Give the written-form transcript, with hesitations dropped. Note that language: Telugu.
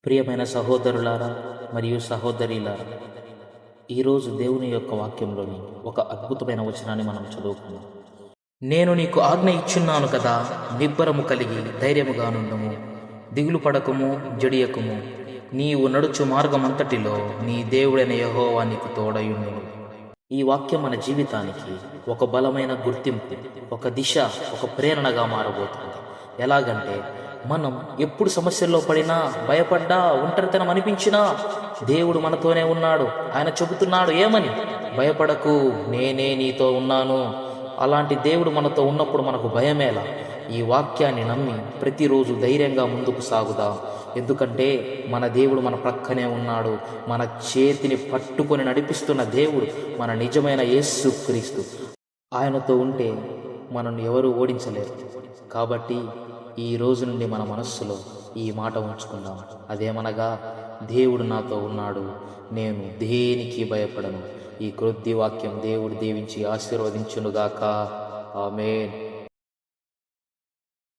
ప్రియమైన సహోదరులారా మరియు సహోదరీలారా, ఈరోజు దేవుని యొక్క వాక్యంలోని ఒక అద్భుతమైన వచనాన్ని మనం చదువుకుందాం. నేను నీకు ఆజ్ఞ ఇచ్చున్నాను కదా, నిబ్బరము కలిగి ధైర్యముగా నుండుము, దిగులు పడకము, జడియకుము. నీవు నడుచు మార్గమంతటిలో నీ దేవుడైన యెహోవా నీకు తోడయుండును. ఈ వాక్యం మన జీవితానికి ఒక బలమైన గుర్తింపు, ఒక దిశ, ఒక ప్రేరణగా మారబోతుంది. ఎలాగంటే, మనం ఎప్పుడు సమస్యల్లో పడినా, భయపడ్డా, ఒంటరితనం అనిపించినా దేవుడు మనతోనే ఉన్నాడు. ఆయన చెబుతున్నాడు ఏమని? భయపడకు, నేనే నీతో ఉన్నాను. అలాంటి దేవుడు మనతో ఉన్నప్పుడు మనకు భయమేలా? ఈ వాక్యాన్ని నమ్మి ప్రతిరోజు ధైర్యంగా ముందుకు సాగుదాం. ఎందుకంటే మన దేవుడు మన ప్రక్కనే ఉన్నాడు. మన చేతిని పట్టుకొని నడిపిస్తున్న దేవుడు మన నిజమైన యేసుక్రీస్తు. ఆయనతో ఉంటే మనల్ని ఎవరు ఓడించలేరు. కాబట్టి ఈ రోజు నుండి మన మనస్సులో ఈ మాట ఉంచుకుందాం. అదేమనగా, దేవుడు నాతో ఉన్నాడు, నేను దేనికి భయపడను. ఈ క్రొద్ది వాక్యం దేవుడు దీవించి ఆశీర్వదించునుగాక. ఆమేన్.